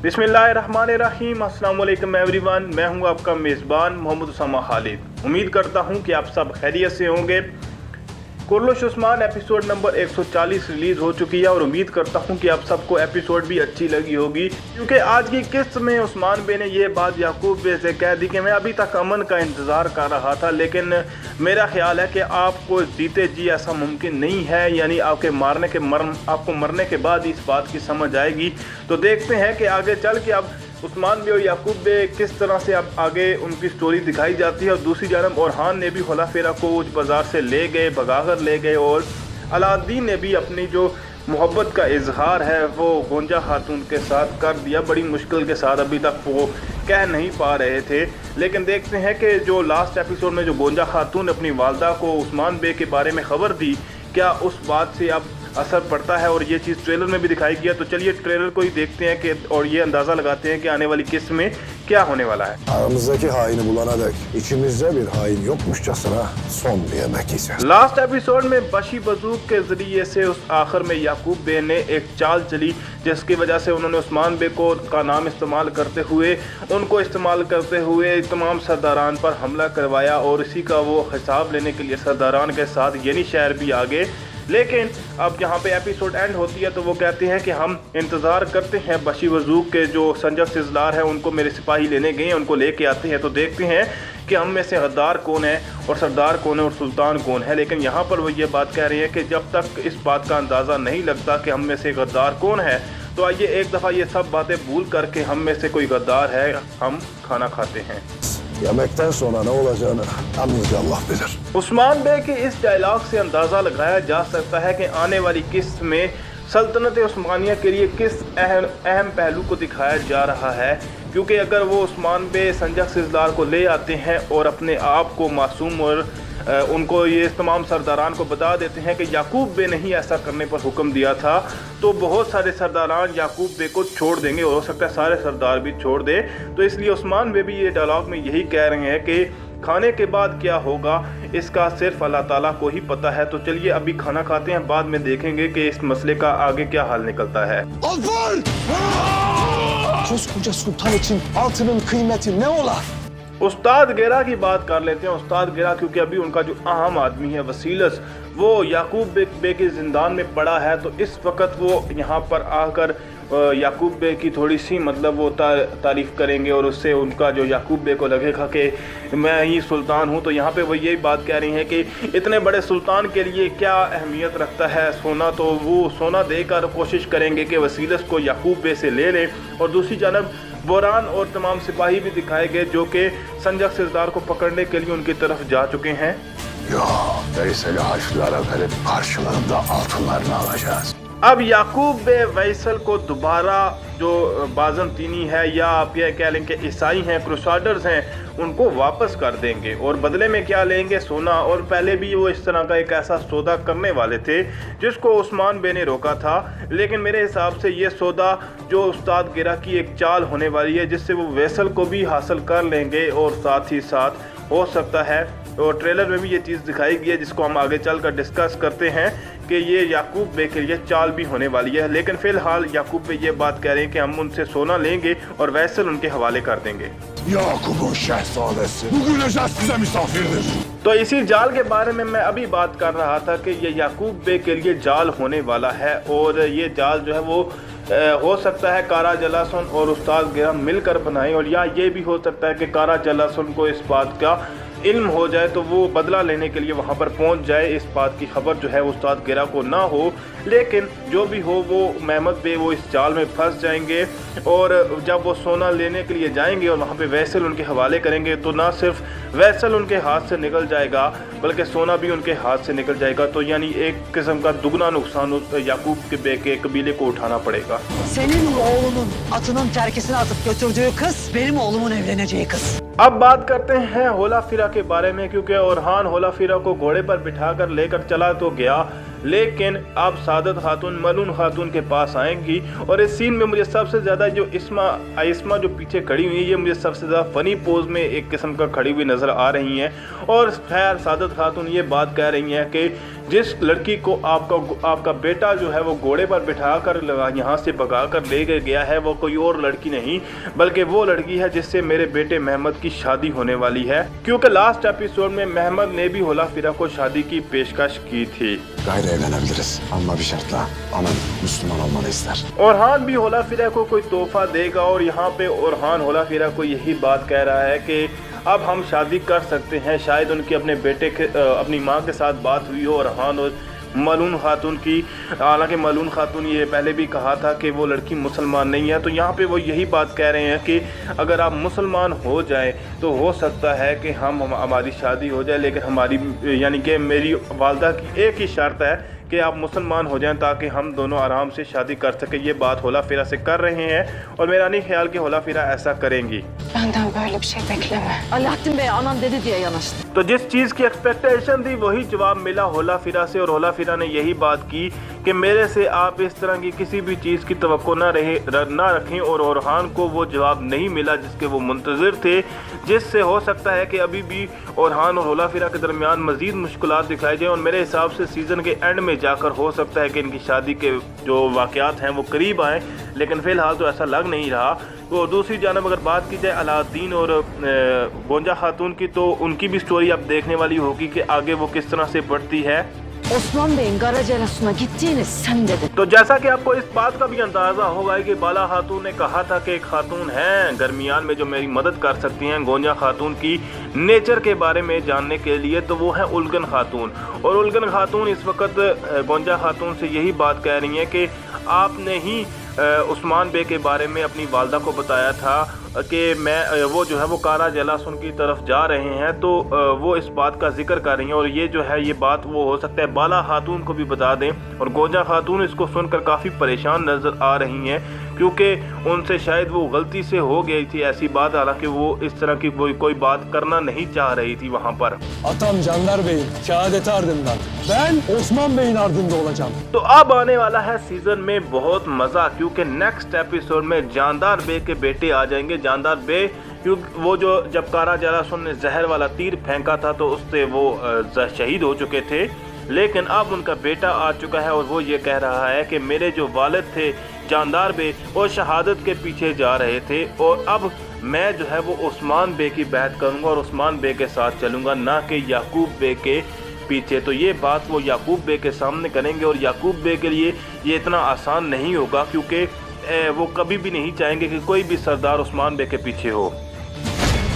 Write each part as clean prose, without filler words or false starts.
बिस्मिल्लाहिर्रहमानिर्रहीम, अस्सलाम वालेकुम एवरीवन। मैं हूं आपका मेज़बान मोहम्मद उसामा खालिद। उम्मीद करता हूं कि आप सब खैरियत से होंगे। कुर्लुश उस्मान एपिसोड नंबर 140 रिलीज़ हो चुकी है और उम्मीद करता हूं कि आप सबको एपिसोड भी अच्छी लगी होगी, क्योंकि आज की किस्त में उस्मान बे ने ये बात याकूब बे से कह दी कि मैं अभी तक अमन का इंतज़ार कर रहा था, लेकिन मेरा ख्याल है कि आपको जीते जी ऐसा मुमकिन नहीं है, यानी आपको मरने के बाद इस बात की समझ आएगी। तो देखते हैं कि आगे चल के अब उस्मान बे और याकूब बे किस तरह से अब आगे उनकी स्टोरी दिखाई जाती है। और दूसरी जानब ओरहान ने भी हुलाफेरा को उस बाज़ार से ले गए, भगाकर ले गए, और अलाउद्दीन ने भी अपनी जो मोहब्बत का इजहार है वो गोंजा खातून के साथ कर दिया। बड़ी मुश्किल के साथ, अभी तक वो कह नहीं पा रहे थे, लेकिन देखते हैं कि जो लास्ट एपिसोड में जो गोंजा खातून अपनी वालदा को उस्मान बे के बारे में ख़बर दी, क्या उस बात से अब असर पड़ता है। और ये चीज़ ट्रेलर में भी दिखाई गया। तो चलिए ट्रेलर को ही देखते हैं कि और ये अंदाज़ा लगाते हैं कि आने वाली किस्त में क्या होने वाला है। Aramızdaki haini bulana dek içimizde bir hain yokmuşçasına son bir yemek yiyeceğiz. Last episode में बशी बजूक के ज़रिए से उस आखिर में याकूब बे ने एक चाल चली, जिसकी वजह से उन्होंने उस्मान बे का नाम इस्तेमाल करते हुए तमाम सरदारान पर हमला करवाया, और इसी का वो हिसाब लेने के लिए सरदारान के साथ यनी शहर भी आ गए। लेकिन अब यहाँ पे एपिसोड एंड होती है तो वो कहते हैं कि हम इंतज़ार करते हैं बशी वजूक के जो संजफ सिजलार है उनको मेरे सिपाही लेने गए हैं, उनको लेके आते हैं। तो देखते हैं कि हम में से गद्दार कौन है और सरदार कौन है और सुल्तान कौन है। लेकिन यहाँ पर वो ये बात कह रही है कि जब तक इस बात का अंदाज़ा नहीं लगता कि हम में से गद्दार कौन है, तो आइए एक दफ़ा ये सब बातें भूल करके हम में से कोई गद्दार है, हम खाना खाते हैं। Yemekten sonra ne olacağını yalnızca Allah bilir. Usman बे के इस डायलॉग से अंदाज़ा लगाया जा सकता है कि आने वाली किस्त में सल्तनत उस्मानिया के लिए किस अहम पहलू को दिखाया जा रहा है, क्योंकि अगर वो उस्मान बे संजक सिजलार को ले आते हैं और अपने आप को मासूम और उनको ये तमाम सरदारान को बता देते हैं कि याकूब बे ने ही ऐसा करने पर हुक्म दिया था, तो बहुत सारे सरदारान याकूब बे को छोड़ देंगे, और हो सकता है सारे सरदार भी छोड़ दे। तो इसलिए उस्मान बे भी ये डायलॉग में यही कह रहे हैं कि खाने के बाद क्या होगा इसका सिर्फ अल्लाह ताला को ही पता है। तो चलिए अभी खाना खाते हैं, बाद में देखेंगे कि इस मसले का आगे क्या हाल निकलता है। Koskoca sultan için altının kıymeti ne ola? उस्ताद गेरा की बात कर लेते हैं। उस्ताद गेरा, क्योंकि अभी उनका जो अहम आदमी है वसीलस, वो याकूब बे के ज़िंदान में पड़ा है, तो इस वक्त वो यहाँ पर आकर याकूब बे की थोड़ी सी मतलब वो तारीफ़ करेंगे, और उससे उनका जो याकूब बे को लगेगा कि मैं ही सुल्तान हूँ। तो यहाँ पे वो यही बात कह रही हैं कि इतने बड़े सुल्तान के लिए क्या अहमियत रखता है सोना, तो वो सोना देकर कोशिश करेंगे कि वसीलस को याकूब बे से ले लें। और दूसरी जानब बोरान और तमाम सिपाही भी दिखाए गए जो कि संजक सिजदार को पकड़ने के लिए उनकी तरफ जा चुके हैं। Ya Veysel'i haçlılara verip karşılığında altınlarını alacağız. अब याकूब बे वैसल को दोबारा जो बाज़ंतीनी है, या आप ये कह लें कि ईसाई हैं, क्रूसाडर्स हैं, उनको वापस कर देंगे, और बदले में क्या लेंगे? सोना। और पहले भी वो इस तरह का एक ऐसा सौदा करने वाले थे जिसको उस्मान बे ने रोका था। लेकिन मेरे हिसाब से ये सौदा जो उस्ताद गिरा की एक चाल होने वाली है, जिससे वो वैसल को भी हासिल कर लेंगे, और साथ ही साथ हो सकता है, और ट्रेलर में भी ये चीज़ दिखाई गई है जिसको हम आगे चलकर डिस्कस करते हैं कि ये याकूब बे के लिए चाल भी होने वाली है। लेकिन फ़िलहाल याकूब बे ये बात कह रहे हैं कि हम उनसे सोना लेंगे और वैसल उनके हवाले कर देंगे। Yakup'un şehzadesi bugün özel size misafirdir. तो इसी जाल के बारे में मैं अभी बात कर रहा था कि ये याकूब बे के लिए जाल होने वाला है, और ये जाल जो है वो हो सकता है कारा जलासन और उस्ताद गिरा मिलकर बनाएं, और या ये भी हो सकता है कि कारा जलासन को इस बात का इल्म हो जाए तो वो बदला लेने के लिए वहाँ पर पहुँच जाए, इस बात की खबर जो है उस्ताद गिरा को ना हो। लेकिन जो भी हो, वो महमद बे वो इस जाल में फंस जाएंगे, और जब वो सोना लेने के लिए जाएंगे और वहाँ पे वैसल उनके हवाले करेंगे, तो ना सिर्फ वैसल उनके हाथ से निकल जाएगा बल्कि सोना भी उनके हाथ से निकल जाएगा। तो यानी एक किस्म का दुगना नुकसान याकूब के बे के कबीले को उठाना पड़ेगा। Senin oğlunun atının terkisine atıp götürdüğü kız benim oğlumun evleneceği kız. अब बात करते हैं होला फिरा के बारे में, क्योंकि ओरहान होला फिरा को घोड़े पर बिठाकर लेकर चला तो गया, लेकिन अब सादत खातून मलून खातून के पास आएंगी। और इस सीन में मुझे सबसे ज़्यादा जो आइस्मा जो पीछे खड़ी हुई है, ये मुझे सबसे ज़्यादा फ़नी पोज में एक किस्म का खड़ी हुई नज़र आ रही हैं। और खैर सादत खातून ये बात कह रही हैं कि जिस लड़की को आपका बेटा जो है वो घोड़े पर बिठा कर यहाँ से भगा कर ले गया है, वो कोई और लड़की नहीं बल्कि वो लड़की है जिससे मेरे बेटे महमद की शादी होने वाली है। क्योंकि लास्ट एपिसोड में महमद ने भी होला फिरा को शादी की पेशकश की थी। Gayrı evlenebiliriz ama bir şartla. Anan Müslüman olmanı ister. Orhan भी होला फिरा को कोई तोहफा देगा और यहाँ पे ओरहान होला फिरा को यही बात कह रहा है कि अब हम शादी कर सकते हैं। शायद उनकी अपनी माँ के साथ बात हुई हो ओरहान और मलून खातून की। हालांकि मलून खातून ये पहले भी कहा था कि वो लड़की मुसलमान नहीं है, तो यहाँ पे वो यही बात कह रहे हैं कि अगर आप मुसलमान हो जाएं तो हो सकता है कि हमारी शादी हो जाए, लेकिन हमारी यानी कि मेरी वालदा की एक ही शर्त है कि आप मुसलमान हो जाएं ताकि हम दोनों आराम से शादी कर सकें। ये बात होला फिरा से कर रहे हैं और मेरा नहीं ख्याल कि होला फिरा ऐसा करेंगी। Benden böyle bir şey bekleme. Alaaddin Bey anam dedi diye yanaştı. तो जिस चीज़ की एक्सपेक्टेशन थी वही जवाब मिला होला फिरा से, और होला फिरा ने यही बात की कि मेरे से आप इस तरह की किसी भी चीज़ की तवक्को ना रखें, और ओरहान को वो जवाब नहीं मिला जिसके वो मुंतज़िर थे, जिससे हो सकता है कि अभी भी ओरहान और होला फिरा के दरमियान मज़ीद मुश्किलात दिखाई जाएँ, और मेरे हिसाब से सीज़न के एंड में जाकर हो सकता है कि इनकी शादी के जो वाक़यात हैं वो करीब आएँ, लेकिन फ़िलहाल तो ऐसा लग नहीं रहा। तो दूसरी जानब अगर बात की जाए अलाउद्दीन और गोंजा खातून की, तो उनकी भी स्टोरी अब देखने वाली होगी कि आगे वो किस तरह से बढ़ती है। Osman Bey'in Karacalası'na gittiğini sen dedin. तो जैसा कि आपको इस बात का भी अंदाज़ा होगा कि बाला खातून ने कहा था कि एक खातून है दरमियान में जो मेरी मदद कर सकती हैं गोंजा खातून की नेचर के बारे में जानने के लिए, तो वो है उलगन खातून। और उलगन खातून इस वक्त गोंजा खातून से यही बात कह रही हैं कि आपने ही उस्मान बे के बारे में अपनी वालदा को बताया था कि वो जो है वो कारा जलासन की तरफ जा रहे हैं, तो वो इस बात का जिक्र कर रही हैं। और ये जो है ये बात वो हो सकता है बाला खातून को भी बता दें, और गोंजा खातून इसको सुनकर काफ़ी परेशान नज़र आ रही हैं क्योंकि उनसे शायद वो गलती से हो गई थी ऐसी बात, हालांकि वो इस तरह की कोई बात करना नहीं चाह रही थी वहाँ पर। Atam Canlar Bey'in şehadeti ardından ben Osman Bey'in ardında olacağım. तो अब आने वाला है सीजन में बहुत मज़ा, क्योंकि नेक्स्ट एपिसोड में जानदार बे के बेटे आ जाएंगे। जानदार बे क्योंकि वो जो जब कारा जलासन ने जहर वाला तीर फेंका था तो उससे वो शहीद हो चुके थे, लेकिन अब उनका बेटा आ चुका है और वो ये कह रहा है कि मेरे जो वालिद थे जानदार बे वो शहादत के पीछे जा रहे थे, और अब मैं जो है वो उस्मान बे की बैत करूँगा और उस्मान बे के साथ चलूँगा, ना कि याकूब बे के पीछे। तो ये बात वो याकूब बे के सामने करेंगे, और याकूब बे के लिए ये इतना आसान नहीं होगा क्योंकि वो कभी भी नहीं चाहेंगे कि कोई भी सरदार उस्मान बे के पीछे हो।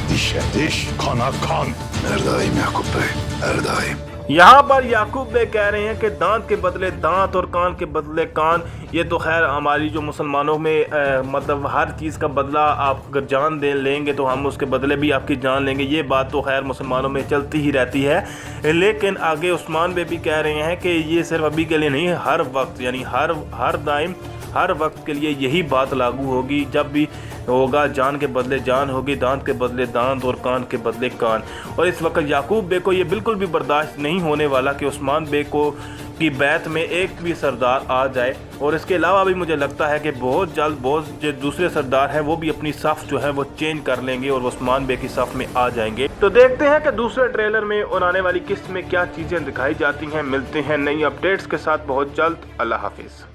Dişe diş, kana kan. Her daim Yakup Bey, her daim. यहाँ पर याकूब बे कह रहे हैं कि दांत के बदले दांत और कान के बदले कान। ये तो खैर हमारी जो मुसलमानों में मतलब हर चीज़ का बदला आप अगर जान दे लेंगे तो हम उसके बदले भी आपकी जान लेंगे, ये बात तो खैर मुसलमानों में चलती ही रहती है। लेकिन आगे उस्मान बे भी कह रहे हैं कि ये सिर्फ अभी के लिए नहीं, हर वक्त यानी हर दाइम हर वक्त के लिए यही बात लागू होगी। जब भी होगा जान के बदले जान होगी, दांत के बदले दांत और कान के बदले कान। और इस वक्त याकूब बे को ये बिल्कुल भी बर्दाश्त नहीं होने वाला कि उस्मान बे को की बैत में एक भी सरदार आ जाए। और इसके अलावा भी मुझे लगता है कि बहुत जल्द बहुत जो दूसरे सरदार हैं वो भी अपनी सफ़ जो है वो चेंज कर लेंगे और उस्मान बे की सफ़ में आ जाएंगे। तो देखते हैं कि दूसरे ट्रेलर में और आने वाली किस्त में क्या चीज़ें दिखाई जाती हैं। मिलते हैं नई अपडेट्स के साथ बहुत जल्द। अल्लाह हाफिज़।